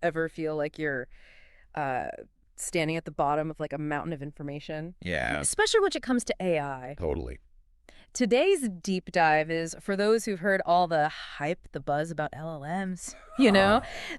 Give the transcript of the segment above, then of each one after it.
Ever feel like you're uh, standing at the bottom of like a mountain of information? Yeah, Especially when it comes to AI. totally. Today's deep dive is for those who've heard all the hype, the buzz about LLMs,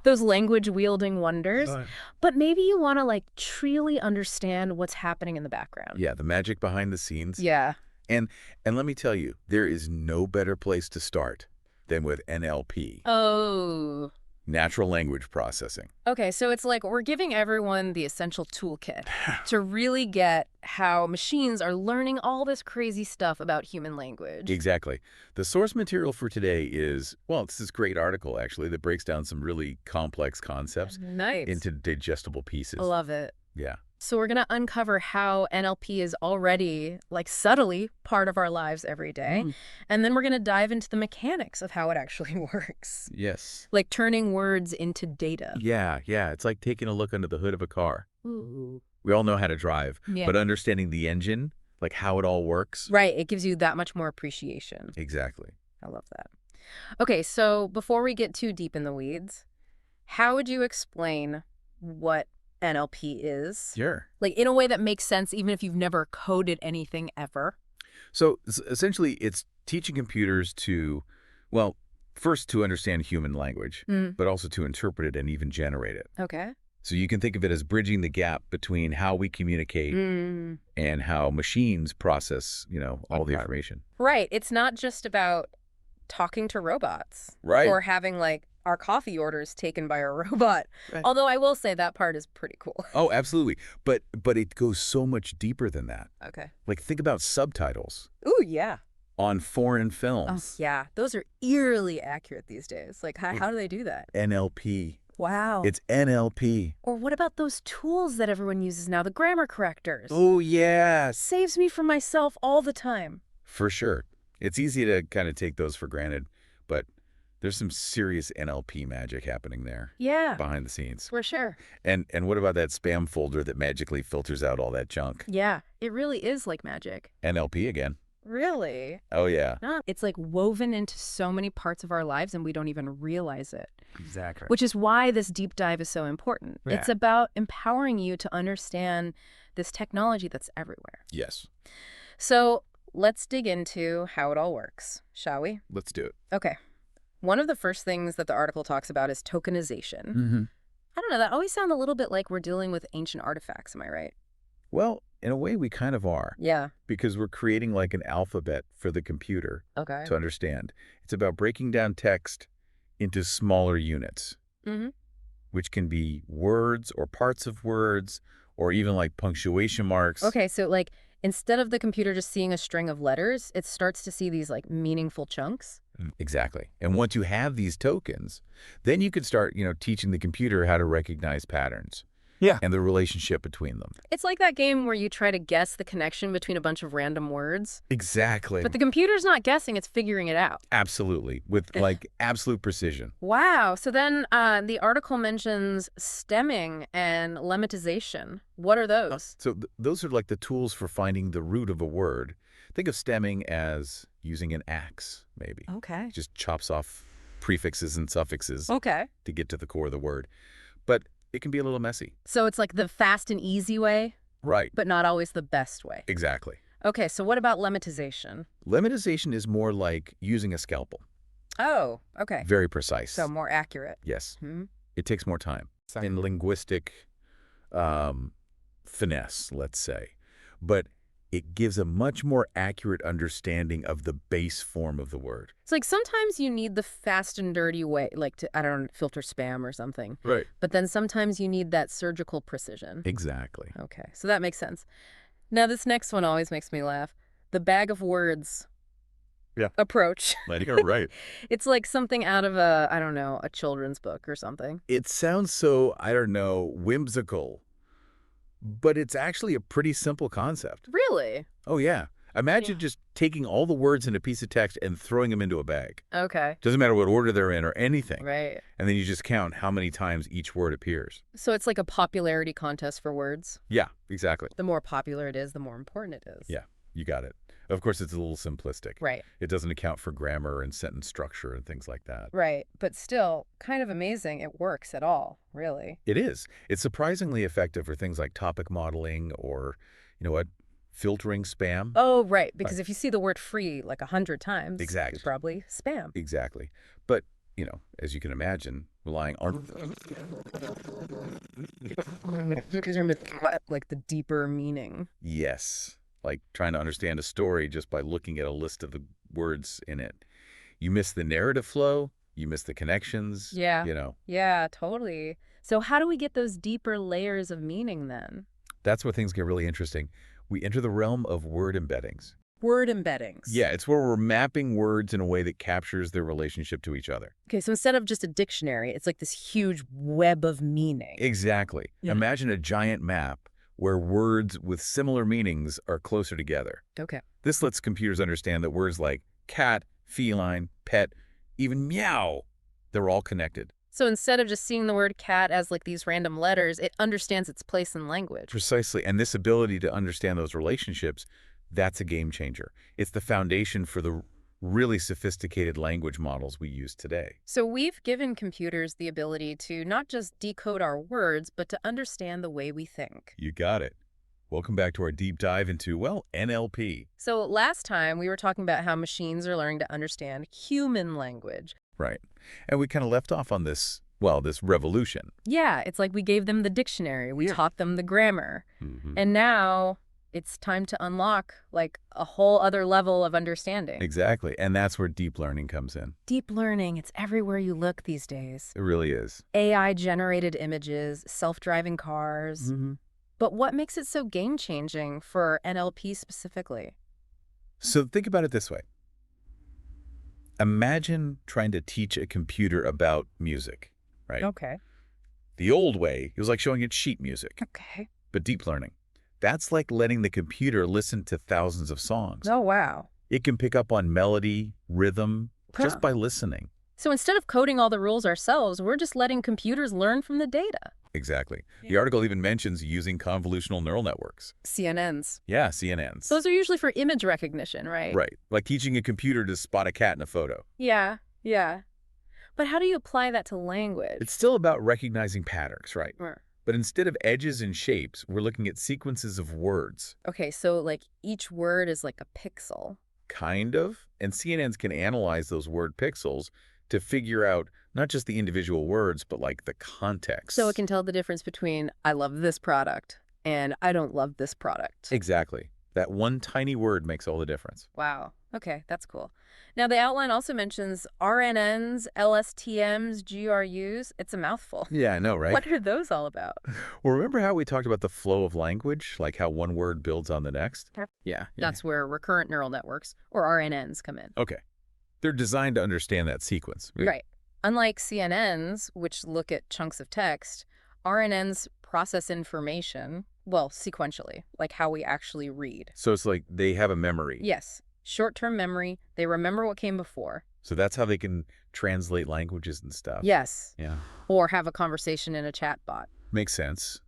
those language-wielding wonders. Right. But maybe you want to like truly understand what's happening in the background. Yeah, the magic behind the scenes. Yeah. And let me tell you, there is no better place to start than with NLP, Oh. natural language processing. Okay, so it's like we're giving everyone the essential toolkit to really get how machines are learning all this crazy stuff about human language. Exactly. The source material for today is, well, it's this great article, actually, that breaks down some really complex concepts Nice. into digestible pieces. I love it. Yeah. So we're going to uncover how NLP is already, like, subtly part of our lives every day. And then we're going to dive into the mechanics of how it actually works. Yes. Like turning words into data. Yeah. It's like taking a look under the hood of a car. Ooh. We all know how to drive, Yeah. but understanding the engine, like how it all works. Right. It gives you that much more appreciation. Exactly. I love that. Okay, so before we get too deep in the weeds, how would you explain what NLP is? Sure. Like, in a way that makes sense even if you've never coded anything ever? So essentially, it's teaching computers to, well, first to understand human language, but also to interpret it and even generate it. Okay. So you can think of it as bridging the gap between how we communicate and how machines process, all the information. Right. It's not just about talking to robots. Right. Or having, like, our coffee orders taken by a robot. Right. Although I will say that part is pretty cool. Oh, absolutely. But it goes so much deeper than that. Okay. Like, think about subtitles Ooh, yeah. on foreign Oh, films. yeah. Those are eerily accurate these days. Like, how do they do that? NLP. Wow. It's NLP. Or what about those tools that everyone uses now, the grammar correctors? Oh, yes. Saves me from myself all the time. For sure. It's easy to kind of take those for granted, but there's some serious NLP magic happening there. Yeah. Behind the scenes. For sure. And what about that spam folder that magically filters out all that junk? Yeah. It really is like magic. NLP again. Really? Oh, yeah. It's like woven into so many parts of our lives and we don't even realize it. Exactly. Which is why this deep dive is so important. Yeah. It's about empowering you to understand this technology that's everywhere. Yes. So let's dig into how it all works, shall we? Let's do it. Okay. One of the first things that the article talks about is tokenization. I don't know, that always sounds a little bit like we're dealing with ancient artifacts, am I right? Well, in a way, we kind of are. Yeah. Because we're creating like an alphabet for the computer Okay. to understand. It's about breaking down text into smaller units, which can be words or parts of words or even like punctuation marks. Okay, so like instead of the computer just seeing a string of letters, it starts to see these like meaningful chunks. Exactly. And once you have these tokens, then you could start, teaching the computer how to recognize patterns. Yeah. And the relationship between them. It's like that game where you try to guess the connection between a bunch of random words. Exactly. But the computer's not guessing, it's figuring it out. Absolutely. With like absolute precision. Wow. So then the article mentions stemming and lemmatization. What are those? So those are like the tools for finding the root of a word. Think of stemming as using an axe, maybe. Okay. Just chops off prefixes and suffixes Okay. to get to the core of the word. But it can be a little messy. So it's like the fast and easy way, Right. but not always the best way. Exactly. Okay, so what about lemmatization? Lemmatization is more like using a scalpel. Oh, okay. Very precise. So more accurate. Yes. Hmm? It takes more time. In linguistic finesse, let's say. But it gives a much more accurate understanding of the base form of the word. It's like sometimes you need the fast and dirty way, like to, I don't know, filter spam or something. Right. But then sometimes you need that surgical precision. Exactly. Okay, so that makes sense. Now this next one always makes me laugh. The bag of words approach. You're right. It's like something out of a, I don't know, a children's book or something. It sounds so, I don't know, whimsical. But it's actually a pretty simple concept. Really? Oh, yeah. Imagine just taking all the words in a piece of text and throwing them into a bag. Okay. Doesn't matter what order they're in or anything. Right. And then you just count how many times each word appears. So it's like a popularity contest for words. Yeah, exactly. The more popular it is, the more important it is. Yeah, you got it. Of course, it's a little simplistic. Right. It doesn't account for grammar and sentence structure and things like that. Right. But still, kind of amazing it works at all, really. It is. It's surprisingly effective for things like topic modeling or, you know what, filtering spam. Oh, right. Because if you see the word free like 100 times, Exactly. it's probably spam. Exactly. But, you know, as you can imagine, relying on... Because you're missing like the deeper meaning. Yes. Like trying to understand a story just by looking at a list of the words in it. You miss the narrative flow, you miss the connections, Yeah. you know. Yeah, totally. So how do we get those deeper layers of meaning then? That's where things get really interesting. We enter the realm of word embeddings. Word embeddings. Yeah, it's where we're mapping words in a way that captures their relationship to each other. Okay, so instead of just a dictionary, it's like this huge web of meaning. Exactly. Yeah. Imagine a giant map where words with similar meanings are closer together. Okay. This lets computers understand that words like cat, feline, pet, even meow, they're all connected. So instead of just seeing the word cat as like these random letters, it understands its place in language. Precisely. And this ability to understand those relationships, that's a game changer. It's the foundation for the really sophisticated language models we use today. So we've given computers the ability to not just decode our words, but to understand the way we think. You got it. Welcome back to our deep dive into, well, NLP. So last time we were talking about how machines are learning to understand human language. Right. And we kind of left off on this, well, this revolution. Yeah, it's like we gave them the dictionary, we taught them the grammar, and now it's time to unlock like a whole other level of understanding. Exactly. And that's where deep learning comes in. Deep learning, it's everywhere you look these days. It really is. AI-generated images, self-driving cars. But what makes it so game-changing for NLP specifically? So think about it this way. Imagine trying to teach a computer about music, right? Okay. The old way, it was like showing it sheet music. Okay. But deep learning, that's like letting the computer listen to thousands of songs. Oh, wow. It can pick up on melody, rhythm, just by listening. So instead of coding all the rules ourselves, we're just letting computers learn from the data. Exactly. The article even mentions using convolutional neural networks. CNNs. Yeah, CNNs. Those are usually for image recognition, right? Right. Like teaching a computer to spot a cat in a photo. Yeah, yeah. But how do you apply that to language? It's still about recognizing patterns, right? Or- But instead of edges and shapes, we're looking at sequences of words. Okay, so like each word is like a pixel. Kind of. And CNNs can analyze those word pixels to figure out not just the individual words, but like the context. So it can tell the difference between I love this product and I don't love this product. Exactly. That one tiny word makes all the difference. Wow. Okay, that's cool. Now, the outline also mentions RNNs, LSTMs, GRUs. It's a mouthful. Yeah, I know, right? What are those all about? Well, remember how we talked about the flow of language, like how one word builds on the next? Yeah. That's where recurrent neural networks, or RNNs, come in. Okay. They're designed to understand that sequence. Right. Unlike CNNs, which look at chunks of text, RNNs process information, well, sequentially, like how we actually read. So it's like they have a memory. Yes. Short-term memory. They remember what came before. So that's how they can translate languages and stuff. Yes. Yeah. Or have a conversation in a chat bot. Makes sense.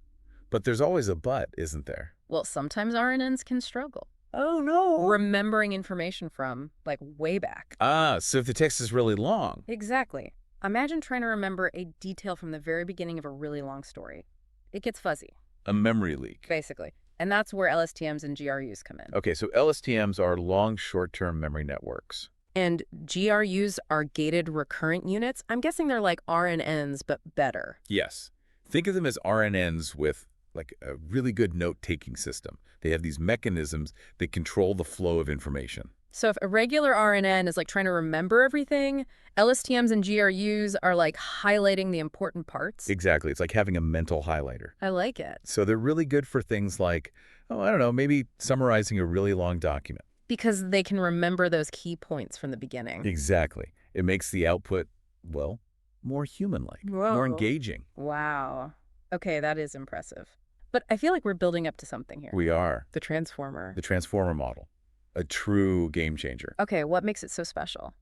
But there's always a but, isn't there? Well, sometimes RNNs can struggle. Oh, no. Remembering information from, like, way back. Ah, so if the text is really long. Exactly. Imagine trying to remember a detail from the very beginning of a really long story. It gets fuzzy. A memory leak. Basically. And that's where LSTMs and GRUs come in. Okay, so LSTMs are long short-term memory networks. And GRUs are gated recurrent units. I'm guessing they're like RNNs, but better. Yes. Think of them as RNNs with like a really good note-taking system. They have these mechanisms that control the flow of information. So if a regular RNN is like trying to remember everything, LSTMs and GRUs are like highlighting the important parts. Exactly. It's like having a mental highlighter. I like it. So they're really good for things like, oh, I don't know, maybe summarizing a really long document. Because they can remember those key points from the beginning. Exactly. It makes the output, well, more human-like, more engaging. Wow. Okay, that is impressive. But I feel like we're building up to something here. We are. The transformer. The transformer model. A true game changer. Okay, what makes it so special?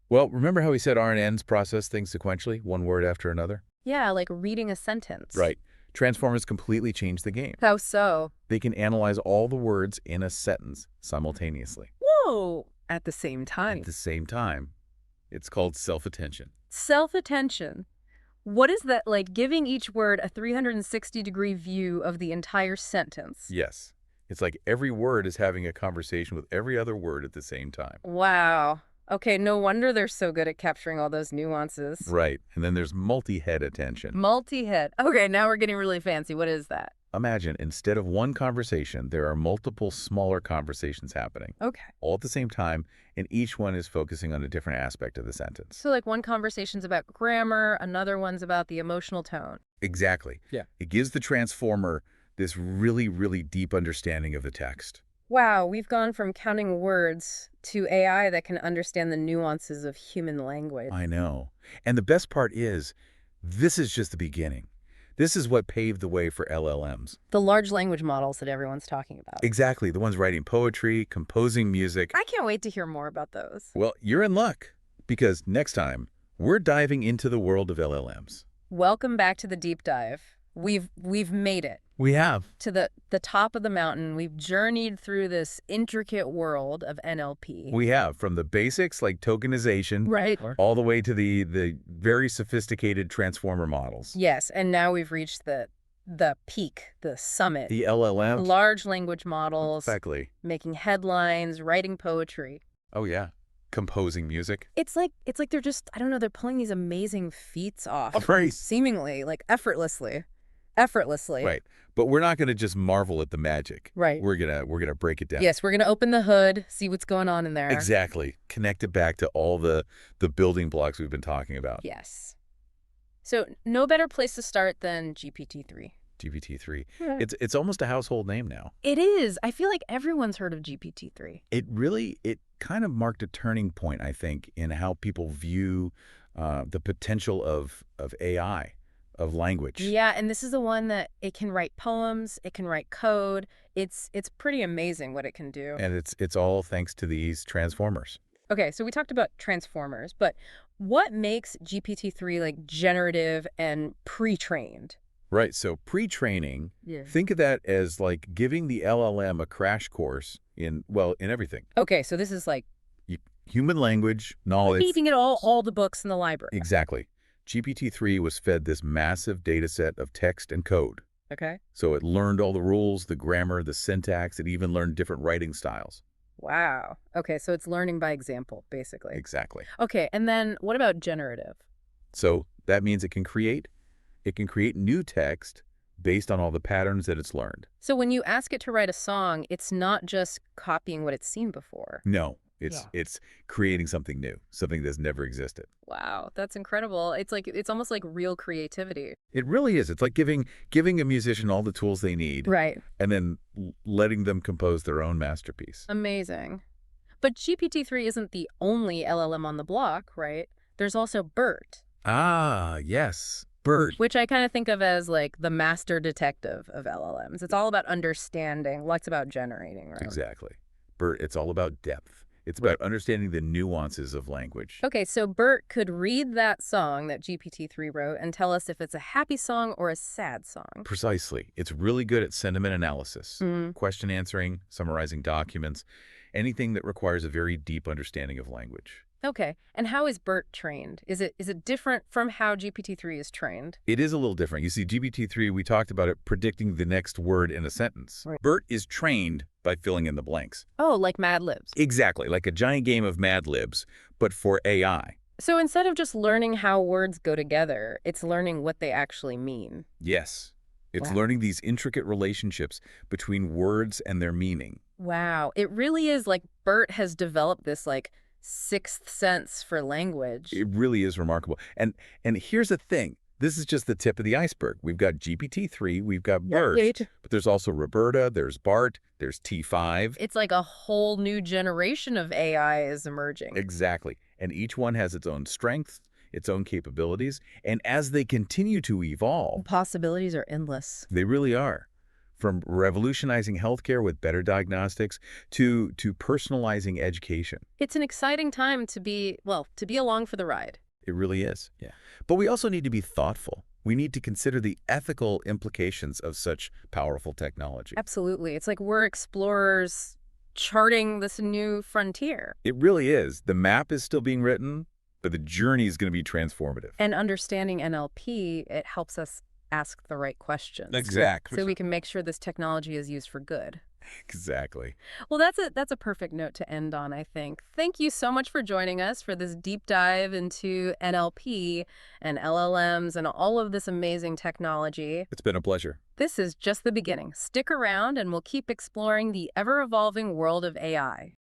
Well, remember how we said RNNs process things sequentially, one word after another? Yeah, like reading a sentence. Right. Transformers completely change the game. How so? They can analyze all the words in a sentence simultaneously. Oh, at the same time. At the same time. It's called self-attention. Self-attention. What is that like? Giving each word a 360-degree view of the entire sentence. Yes. It's like every word is having a conversation with every other word at the same time. Wow. Okay, no wonder they're so good at capturing all those nuances. Right. And then there's multi-head attention. Multi-head. Okay, now we're getting really fancy. What is that? Imagine, instead of one conversation, there are multiple smaller conversations happening, Okay. all at the same time, and each one is focusing on a different aspect of the sentence. So like one conversation's about grammar, another one's about the emotional tone. Exactly. Yeah. It gives the transformer this really, really deep understanding of the text. Wow, we've gone from counting words to AI that can understand the nuances of human language. I know. And the best part is, this is just the beginning. This is what paved the way for LLMs. The large language models that everyone's talking about. Exactly. The ones writing poetry, composing music. I can't wait to hear more about those. Well, you're in luck, because next time, we're diving into the world of LLMs. Welcome back to the deep dive. We've made it. We have. To the top of the mountain. We've journeyed through this intricate world of NLP. We have, from the basics like tokenization, Right. all the way to the very sophisticated transformer models. Yes, and now we've reached the peak, the summit. The LLM. Large language models. Exactly. Making headlines, writing poetry. Oh, yeah. Composing music. It's like they're just, I don't know, they're pulling these amazing feats off. Right. Seemingly, like effortlessly. Effortlessly. Right. But we're not going to just marvel at the magic. Right. We're gonna break it down. Yes, we're going to open the hood, see what's going on in there. Exactly. Connect it back to all the building blocks we've been talking about. Yes. So no better place to start than GPT-3. GPT-3. Yeah. It's almost a household name now. It is. I feel like everyone's heard of GPT-3. It kind of marked a turning point, I think, in how people view the potential of AI, of language. Yeah, and this is the one that it can write poems, it can write code. It's pretty amazing what it can do. And it's all thanks to these transformers. Okay, so we talked about transformers, but what makes GPT-3 like generative and pre-trained? Right. So pre-training, Yeah. think of that as like giving the LLM a crash course in everything. Okay, so this is like Human language, knowledge. feeding it all the books in the library. Exactly. GPT-3 was fed this massive data set of text and code. Okay. So it learned all the rules, the grammar, the syntax. It even learned different writing styles. Wow. Okay, so it's learning by example, basically. Exactly. Okay, and then what about generative? So that means it can create new text based on all the patterns that it's learned. So when you ask it to write a song, it's not just copying what it's seen before. No, it's creating something new, something that's never existed. Wow, that's incredible. It's almost like real creativity. It really is. It's like giving a musician all the tools they need, Right. and then letting them compose their own masterpiece. Amazing. But GPT-3 isn't the only LLM on the block, right? There's also BERT, Ah, yes. BERT. which I kind of think of as like the master detective of LLMs. It's all about understanding, what's about generating, right? Exactly. BERT, it's all about depth. It's about understanding the nuances of language. Okay, so BERT could read that song that GPT-3 wrote and tell us if it's a happy song or a sad song. Precisely. It's really good at sentiment analysis, Mm. question answering, summarizing documents, anything that requires a very deep understanding of language. Okay, and how is BERT trained? Is it different from how GPT-3 is trained? It is a little different. You see, GPT-3, we talked about it predicting the next word in a sentence. Right. BERT is trained by filling in the blanks. Oh, like Mad Libs. Exactly, like a giant game of Mad Libs, but for AI. So instead of just learning how words go together, it's learning what they actually mean. Yes. It's Wow. learning these intricate relationships between words and their meaning. Wow, it really is like BERT has developed this like sixth sense for language. It really is remarkable. And here's the thing. This is just the tip of the iceberg. We've got GPT-3, we've got BERT, but there's also Roberta, there's BART, there's T5. It's like a whole new generation of AI is emerging. Exactly. And each one has its own strengths, its own capabilities. And as they continue to evolve, Possibilities are endless. they really are. From revolutionizing healthcare with better diagnostics to personalizing education. It's an exciting time to be along for the ride. It really is. Yeah. But we also need to be thoughtful. We need to consider the ethical implications of such powerful technology. Absolutely. It's like we're explorers charting this new frontier. It really is. The map is still being written, but the journey is going to be transformative. And understanding NLP, it helps us ask the right questions. Exactly. So we can make sure this technology is used for good. Exactly. Well, that's a perfect note to end on, I think. Thank you so much for joining us for this deep dive into NLP and LLMs and all of this amazing technology. It's been a pleasure. This is just the beginning. Stick around and we'll keep exploring the ever-evolving world of AI.